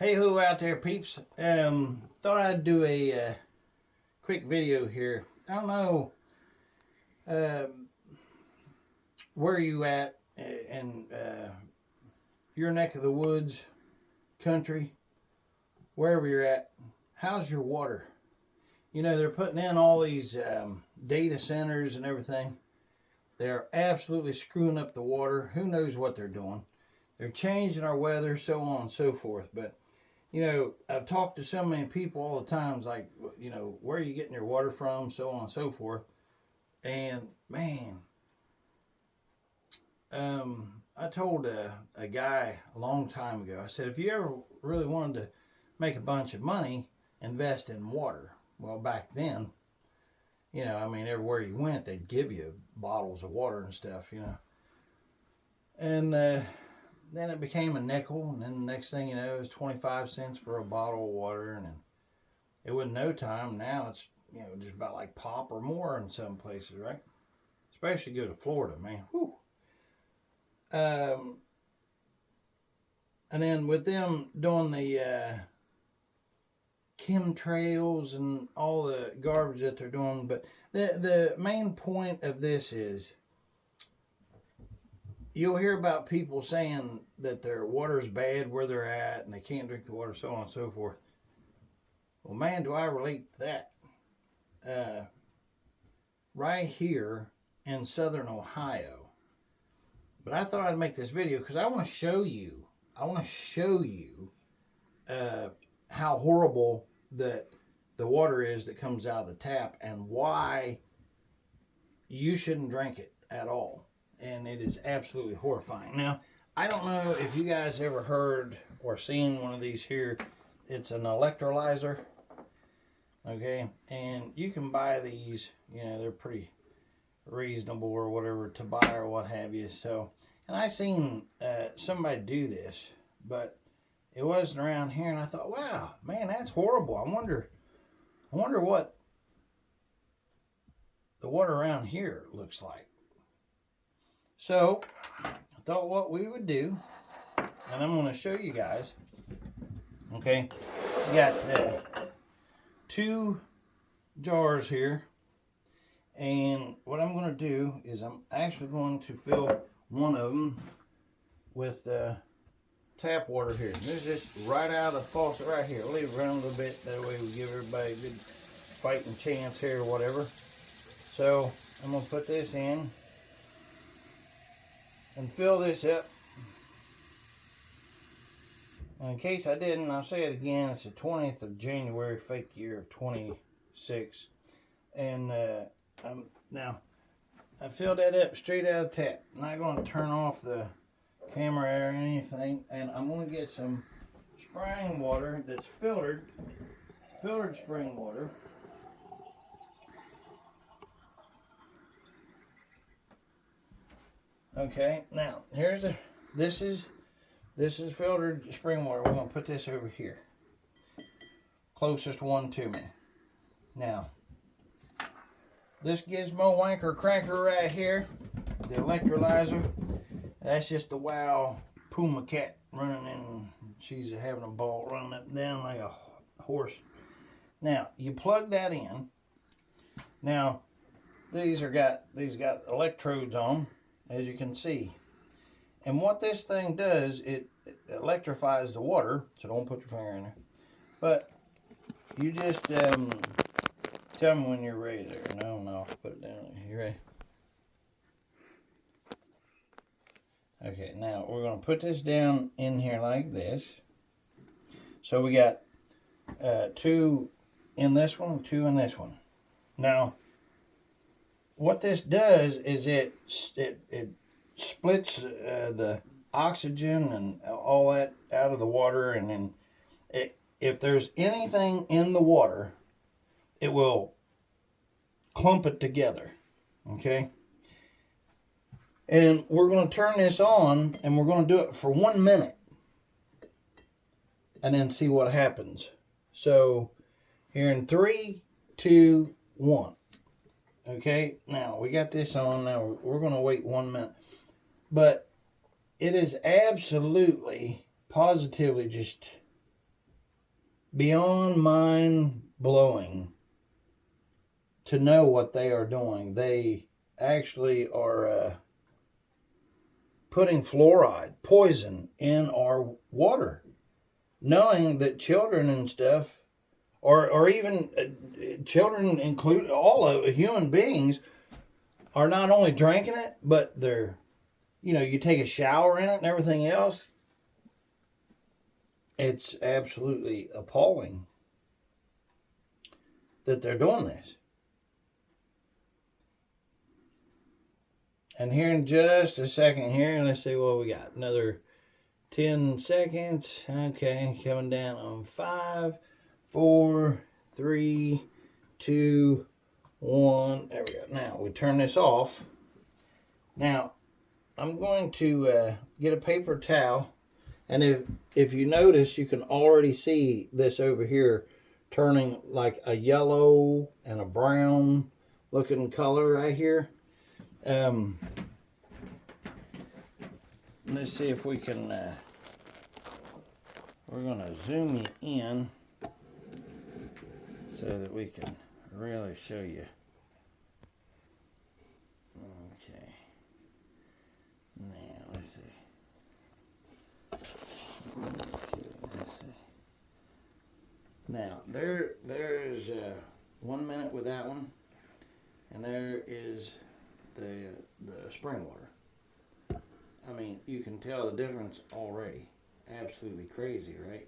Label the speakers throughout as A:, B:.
A: Hey ho out there, peeps. Thought I'd do a quick video here. I don't know where you at in your neck of the woods, country, wherever you're at. How's your water? You know, they're putting in all these data centers and everything. They're absolutely screwing up the water. Who knows what they're doing? They're changing our weather, so on and so forth. But you know, I've talked to so many people all the times, like, you know, where are you getting your water from, so on and so forth. And man, I told a guy a long time ago, I said, if you ever really wanted to make a bunch of money, invest in water. Well, back then, you know, I mean, everywhere you went, they'd give you bottles of water and stuff, you know. And then it became a nickel, and then the next thing you know, it's 25 cents for a bottle of water, and it wasn't no time. Now it's, you know, just about like pop or more in some places, right? Especially go to Florida, man. Whew. And then with them doing the chemtrails and all the garbage that they're doing, but the main point of this is, you'll hear about people saying that their water's bad where they're at and they can't drink the water, so on and so forth. Well, man, do I relate to that. Right here in southern Ohio. But I thought I'd make this video because I want to show you how horrible that the water is that comes out of the tap and why you shouldn't drink it at all. And it is absolutely horrifying. Now, I don't know if you guys ever heard or seen one of these here. It's an electrolyzer, okay? And you can buy these, you know, they're pretty reasonable or whatever to buy or what have you. So, and I seen somebody do this, but it wasn't around here, and I thought, wow, man, that's horrible. I wonder what the water around here looks like. So, I thought what we would do, and I'm going to show you guys, okay, we got 2 jars here, and what I'm going to do is I'm actually going to fill one of them with tap water here. This is just right out of the faucet right here. I'll leave it around a little bit, that way we give everybody a good fighting chance here or whatever. So, I'm going to put this in and fill this up. And in case I didn't, I'll say it again, it's the 20th of January, fake year of 26. And now, I filled that up straight out of the tap. I'm not going to turn off the camera or anything. And I'm going to get some spring water that's filtered spring water. Okay, now here's this is filtered spring water. We're gonna put this over here, closest one to me. Now, this Gizmo Wanker Cracker right here, the electrolyzer, that's just the Wow Puma cat running in. She's having a ball running up and down like a horse. Now, you plug that in. Now, these got electrodes on, as you can see. And what this thing does, it electrifies the water, so don't put your finger in there. But you just tell me when you're ready there. No, put it down. You ready? Okay, now we're going to put this down in here like this. So we got 2 in this one, 2 in this one. Now, what this does is it splits the oxygen and all that out of the water, and then if there's anything in the water, it will clump it together, okay? And we're going to turn this on, and we're going to do it for 1 minute, and then see what happens. So, here in 3, 2, 1. Okay, now we got this on. Now we're going to wait 1 minute. But it is absolutely, positively just beyond mind blowing to know what they are doing. They actually are putting fluoride, poison, in our water, knowing that children and stuff, or even children, include all of human beings, are not only drinking it, but they're, you take a shower in it and everything else. It's absolutely appalling that they're doing this. And here in just a second here, let's see what we got. Another 10 seconds. Okay, coming down on 5, 4, 3, 2, 1. There we go. Now we turn this off. Now I'm going to get a paper towel, and if you notice, you can already see this over here turning like a yellow and a brown looking color right here. Let's see if we can, we're going to zoom you in so that we can really show you. Okay. Now, let's see. Okay, let's see. Now, there's 1 minute with that one, and there is the spring water. I mean, you can tell the difference already. Absolutely crazy, right?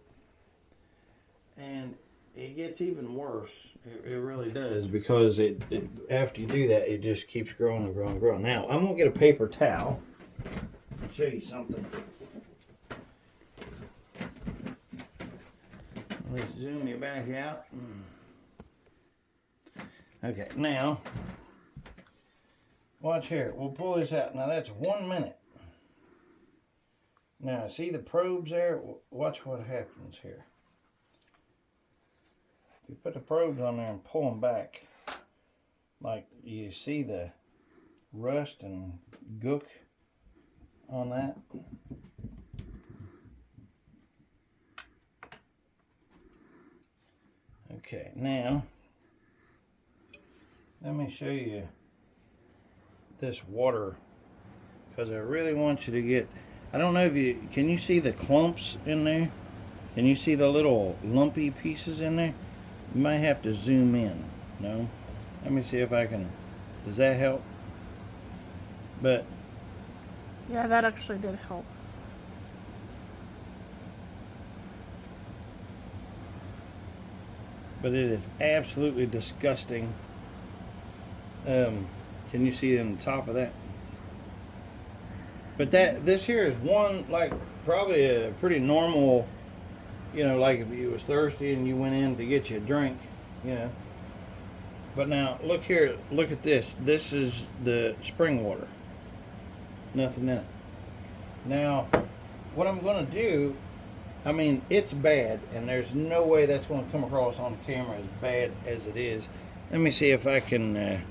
A: And it gets even worse. It really does, because it after you do that, it just keeps growing and growing and growing. Now, I'm going to get a paper towel and show you something. Let's zoom you back out. Okay, now, watch here. We'll pull this out. Now, that's 1 minute. Now, see the probes there? Watch what happens here. If you put the probes on there and pull them back, like you see the rust and gook on that. Okay, now, let me show you this water, because I really want you to get, I don't know if can you see the clumps in there? Can you see the little lumpy pieces in there? You might have to zoom in. No? Let me see if I can, does that help? But
B: yeah, that actually did help.
A: But it is absolutely disgusting. Can you see on the top of that? But this here is one, like, probably a pretty normal, like if you was thirsty and you went in to get you a drink, But now, look here, look at this. This is the spring water. Nothing in it. Now, what I'm going to do, I mean, it's bad, and there's no way that's going to come across on camera as bad as it is. Let me see if I can, I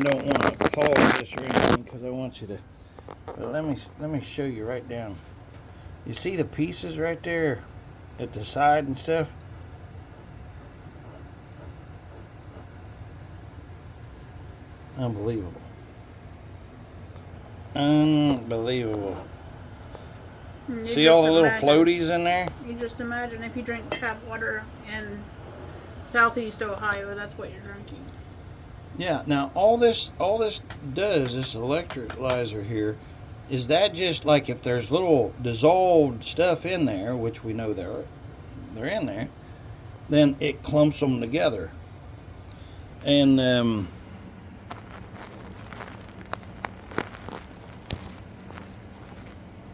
A: don't want to pause this or anything because I want you to, but let me show you right down. You see the pieces right there at the side and stuff? Unbelievable. Unbelievable. See all the little floaties in there?
B: You just imagine if you drink tap water in Southeast Ohio, that's what you're drinking.
A: Yeah, now all this does, this electrolyzer here, is that just like if there's little dissolved stuff in there, which we know they're in there, then it clumps them together. And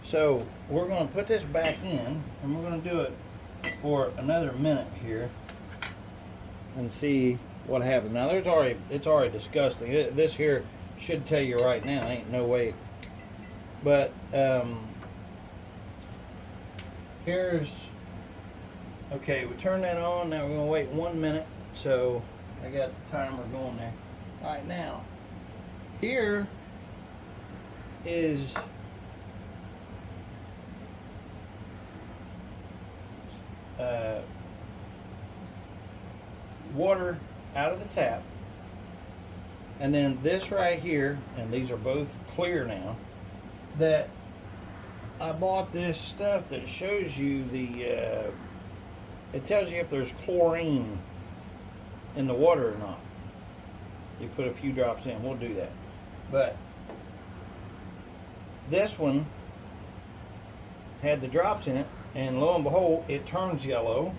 A: so we're going to put this back in, and we're going to do it for another minute here and see what happens. Now it's already disgusting. This here should tell you right now, ain't no way. But here's, okay, we turn that on. Now we're going to wait 1 minute. So I got the timer going there. All right, now here is water out of the tap. And then this right here, and these are both clear now, that I bought this stuff that shows you the, it tells you if there's chlorine in the water or not. You put a few drops in, we'll do that. But this one had the drops in it, and lo and behold, it turns yellow.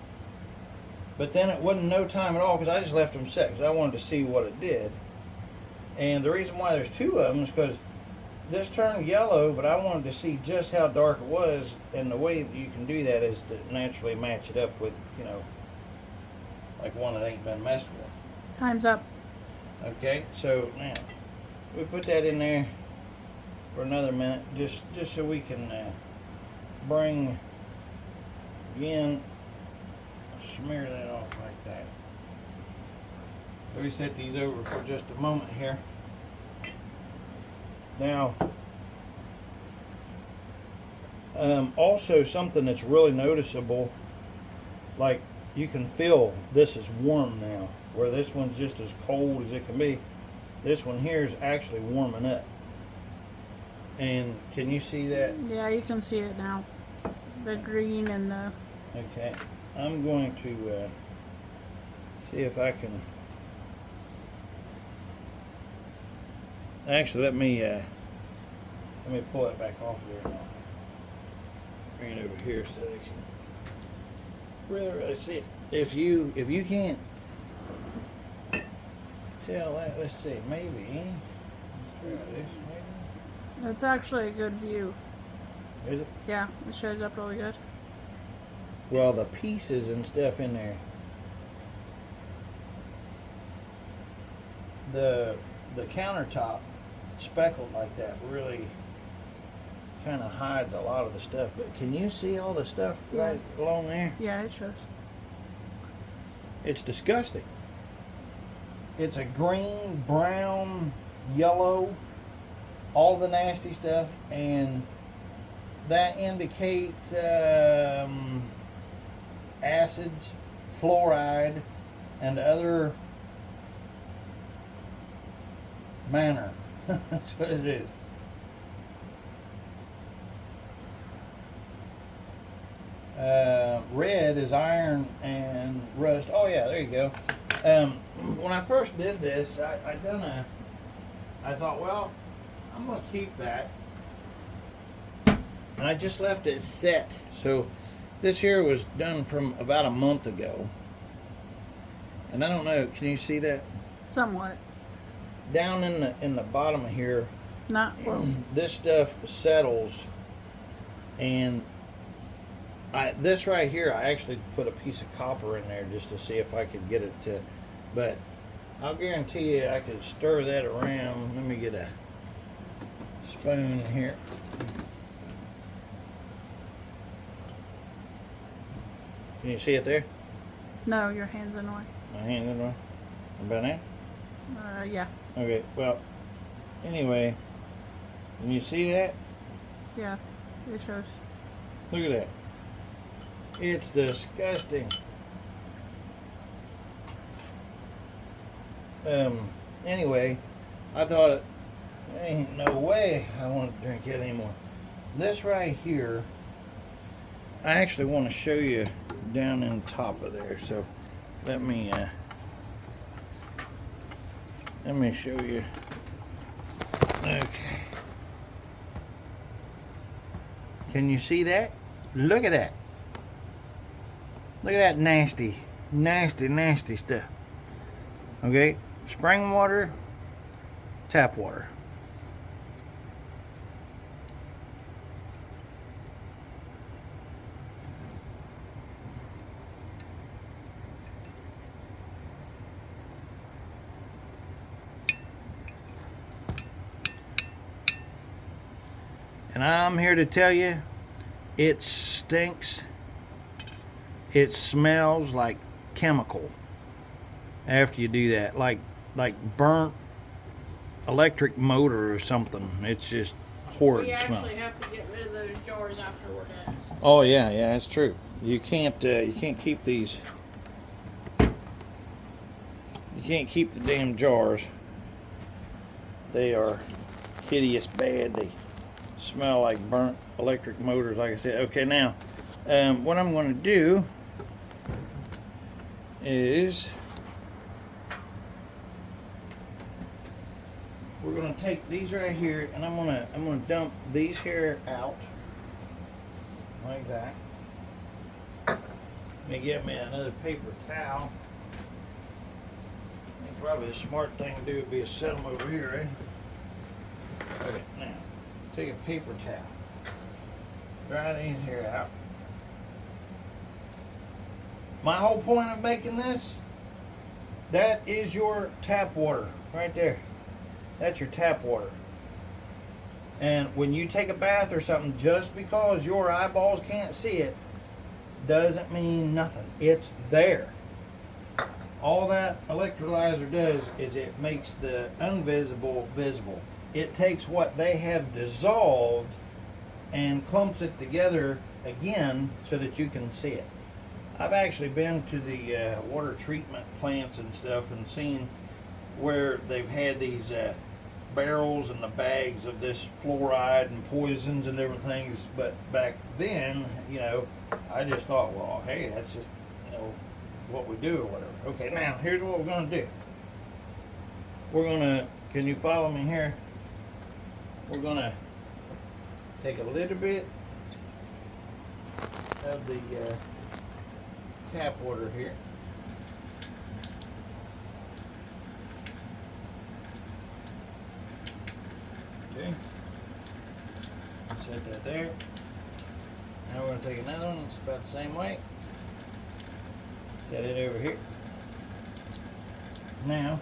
A: But then it wasn't no time at all, because I just left them set, because I wanted to see what it did. And the reason why there's two of them is because this turned yellow, but I wanted to see just how dark it was, and the way that you can do that is to naturally match it up with, you know, like one that ain't been messed with.
B: Time's up.
A: Okay, so now we put that in there for another minute, just so we can bring again, smear that off like that. So we set these over for just a moment here. Now, also something that's really noticeable, like you can feel this is warm now, where this one's just as cold as it can be. This one here is actually warming up. And can you see that?
B: Yeah, you can see it now. The green and the...
A: Okay, I'm going to see if I can... Actually, let me pull it back off there now. Bring it over here so they can really see it. If you can't tell that, let's see, maybe. Let's try this, maybe.
B: That's actually a good view.
A: Is it?
B: Yeah, it shows up really good.
A: Well, the pieces and stuff in there. The countertop speckled like that really kind of hides a lot of the stuff. But can you see all the stuff
B: Yeah.
A: right along there?
B: Yeah, it shows.
A: It's disgusting. It's a green, brown, yellow, all the nasty stuff, and that indicates acids, fluoride, and other manner. That's what it is. Red is iron and rust. Oh yeah, there you go. When I first did this, I thought, well, I'm gonna keep that, and I just left it set. So this here was done from about a month ago, and I don't know. Can you see that?
B: Somewhat.
A: Down in the bottom of here,
B: Not well.
A: this stuff settles, and this right here, I actually put a piece of copper in there just to see if I could get it to, but I'll guarantee you I could stir that around. Let me get a spoon here. Can you see it there?
B: No, your hand's in the way.
A: My hand in there? About now?
B: Yeah.
A: Okay, well, anyway, can you see that?
B: Yeah, it shows.
A: Look at that. It's disgusting. Anyway, I thought, ain't no way I want to drink it anymore. This right here, I actually want to show you down in top of there. So let me show you. Okay. Can you see that? Look at that. Look at that nasty, nasty, nasty stuff. Okay, spring water, tap water. And I'm here to tell you, it stinks. It smells like chemical after you do that, like burnt electric motor or something. It's just horrid
B: We
A: smell.
B: actually have to get rid of those jars after we're done.
A: Oh yeah, that's true. You can't keep these. You can't keep the damn jars. They are hideous bad. They smell like burnt electric motors, like I said. Okay, now what I'm going to do is we're going to take these right here, and I'm going to dump these here out like that. Let me get me another paper towel. I think probably the smart thing to do would be to set them over here, right? Okay, now take a paper towel, dry these here out. My whole point of making this, that is your tap water right there. That's your tap water. And when you take a bath or something, just because your eyeballs can't see it doesn't mean nothing. It's there. All that electrolyzer does is it makes the invisible visible. It takes what they have dissolved and clumps it together again so that you can see it. I've actually been to the water treatment plants and stuff and seen where they've had these barrels and the bags of this fluoride and poisons and different things. But back then, you know, I just thought, well, hey, that's just, you know, what we do or whatever. Okay, now here's what we're going to do. We're going to, can you follow me here? We're going to take a little bit of the tap water here. Okay. Set that there. Now we're going to take another one. It's about the same weight. Set it over here. Now,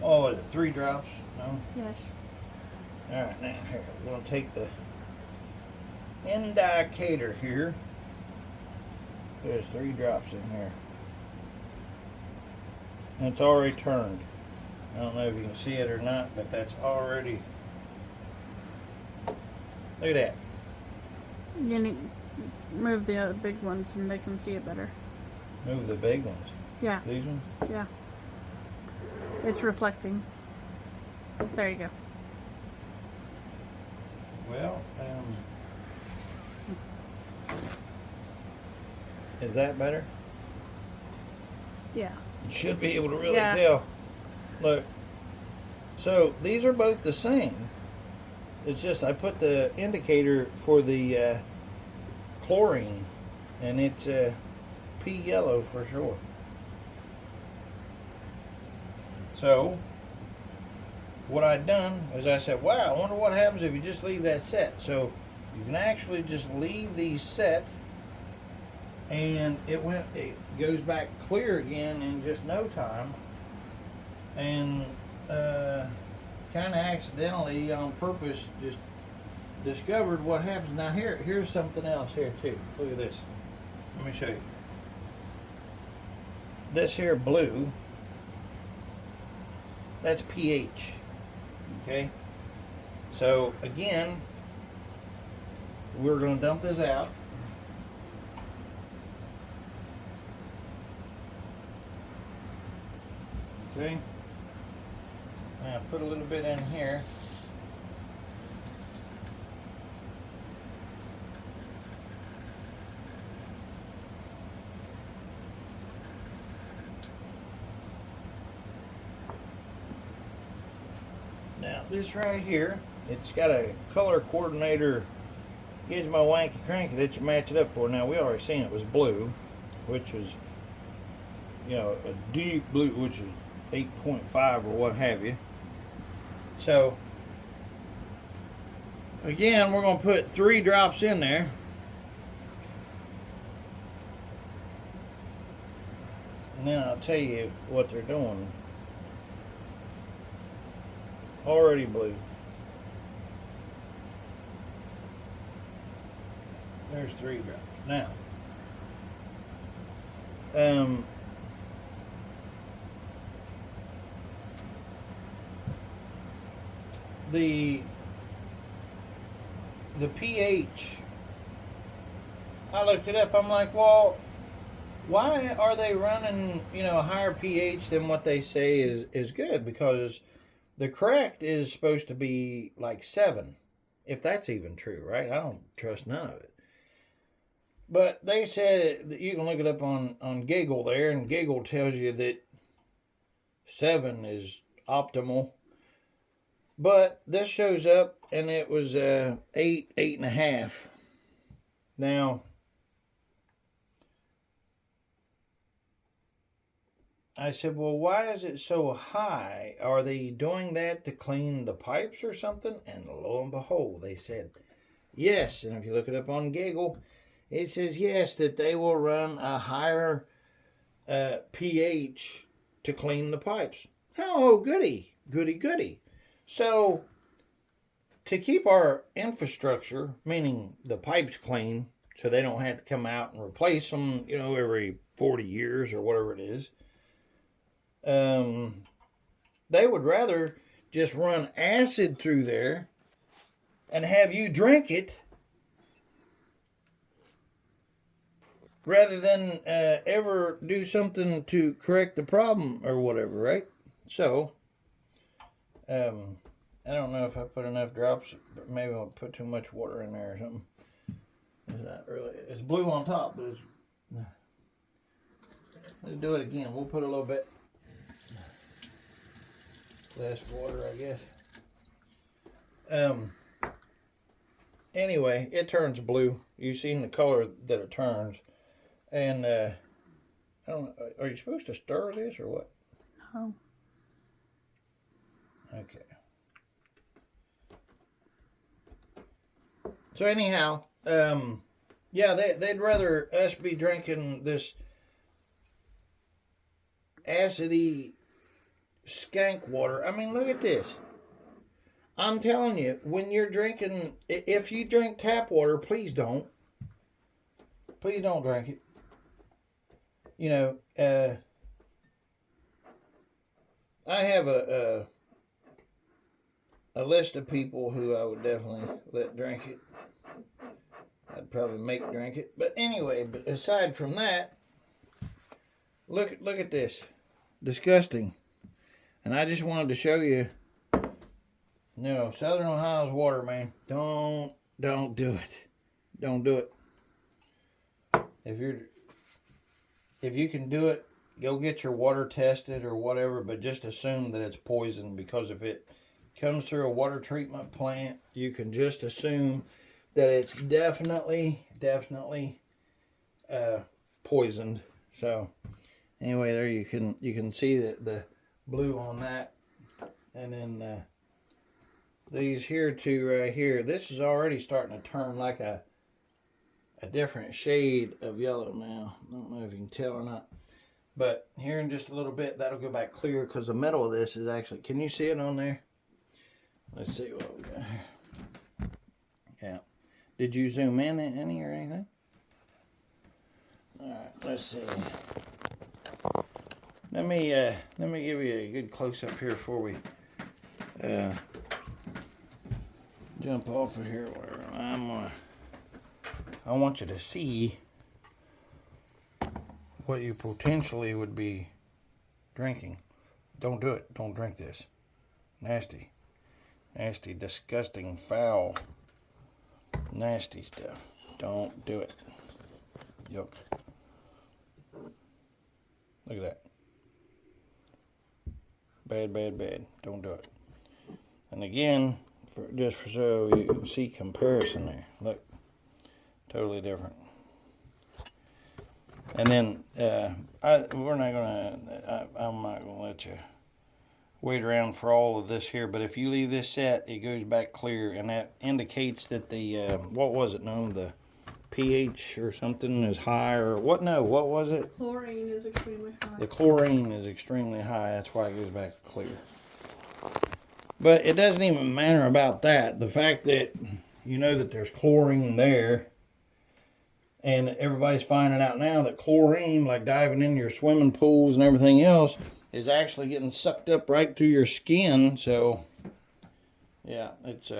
A: oh, is it 3 drops? No?
B: Yes.
A: Alright, now here, we're going to take the indicator here. There's 3 drops in here. And it's already turned. I don't know if you can see it or not, but that's already... Look at that.
B: You need move the other big ones and they can see it better.
A: Move the big ones.
B: Yeah.
A: These ones?
B: Yeah. It's reflecting. There you go.
A: Well, is that better?
B: Yeah.
A: You should be able to really
B: Yeah.
A: tell. Look. So these are both the same. It's just I put the indicator for the chlorine, and it's pea yellow for sure. So what I'd done is I said, wow, I wonder what happens if you just leave that set. So you can actually just leave these set, and it goes back clear again in just no time. And kind of accidentally on purpose just discovered what happens. Now here's something else here too. Look at this. Let me show you. This here blue, that's pH. Okay? So again, we're going to dump this out. Okay? Now put a little bit in here. Now this right here, it's got a color coordinator gizmo wanky cranky that you match it up for. Now we already seen it was blue, which is, you know, a deep blue, which is 8.5 or what have you. So again, we're going to put 3 drops in there. And then I'll tell you what they're doing. Already blue. There's 3 drops. Now, the pH I looked it up. I'm like, well, why are they running, a higher pH than what they say is good? Because the correct is supposed to be like 7, if that's even true, right? I don't trust none of it. But they said that you can look it up on Giggle there, and Giggle tells you that 7 is optimal. But this shows up, and it was 8.5. Now, I said, well, why is it so high? Are they doing that to clean the pipes or something? And lo and behold, they said yes. And if you look it up on Giggle, it says yes, that they will run a higher pH to clean the pipes. Oh, goody, goody, goody. So, to keep our infrastructure, meaning the pipes clean, so they don't have to come out and replace them, every 40 years or whatever it is, they would rather just run acid through there and have you drink it rather than ever do something to correct the problem or whatever, right? So, I don't know if I put enough drops, but maybe I'll put too much water in there or something. It's not really. It's blue on top, but let's do it again. We'll put a little bit less water, I guess. Anyway, it turns blue. You've seen the color that it turns, and I don't know. Are you supposed to stir this or what?
B: No.
A: Okay. So anyhow, yeah, they'd rather us be drinking this acidy skank water. I mean, look at this. I'm telling you, when you're drinking, if you drink tap water, please don't. Please don't drink it. I have a list of people who I would definitely let drink it. I'd probably make drink it. But anyway, but aside from that, look at this. Disgusting. And I just wanted to show you, Southern Ohio's water, man. Don't do it. Don't do it. If you can do it, go get your water tested or whatever, but just assume that it's poison, because if it comes through a water treatment plant, you can just assume that it's definitely poisoned. So anyway, there you can see the blue on that, and then these here two right here. This is already starting to turn like a different shade of yellow now. I don't know if you can tell or not, but here in just a little bit that'll go back clear, because the middle of this is actually. Can you see it on there? Let's see what we got here. Yeah. Did you zoom in any or anything? All right. Let's see. Let me give you a good close up here before we jump off of here. Whatever. I want you to see what you potentially would be drinking. Don't do it. Don't drink this. Nasty. Nasty, disgusting, foul, nasty stuff. Don't do it. Yuck. Look at that. Bad, bad, bad. Don't do it. And again, just so you can see comparison there. Look. Totally different. And then I'm not gonna let you wait around for all of this here. But if you leave this set, it goes back clear, and that indicates that the what was it known, the pH or something is high, or what? No, what was it?
B: Chlorine is extremely high.
A: The chlorine is extremely high. That's why it goes back clear. But it doesn't even matter about that. The fact that you know that there's chlorine there. And everybody's finding out now that chlorine, like diving in your swimming pools and everything else, is actually getting sucked up right through your skin. So, yeah, it's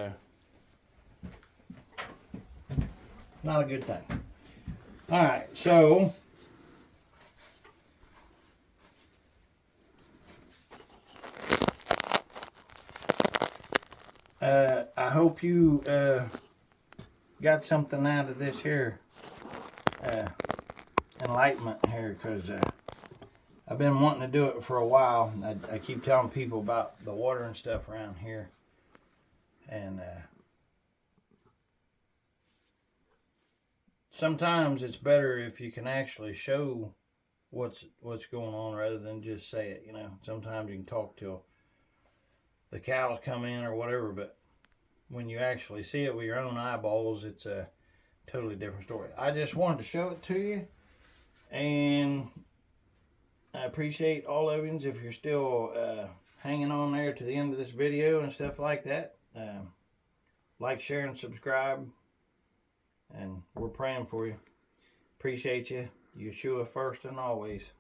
A: not a good thing. Alright, so I hope you got something out of this here enlightenment here, because I've been wanting to do it for a while. I keep telling people about the water and stuff around here, and sometimes it's better if you can actually show what's going on rather than just say it. You know, sometimes you can talk till the cows come in or whatever, but when you actually see it with your own eyeballs, it's a totally different story. I just wanted to show it to you, and I appreciate all of you if you're still hanging on there to the end of this video and stuff like that. Like, share, and subscribe, and we're praying for you. Appreciate you. Yeshua first and always.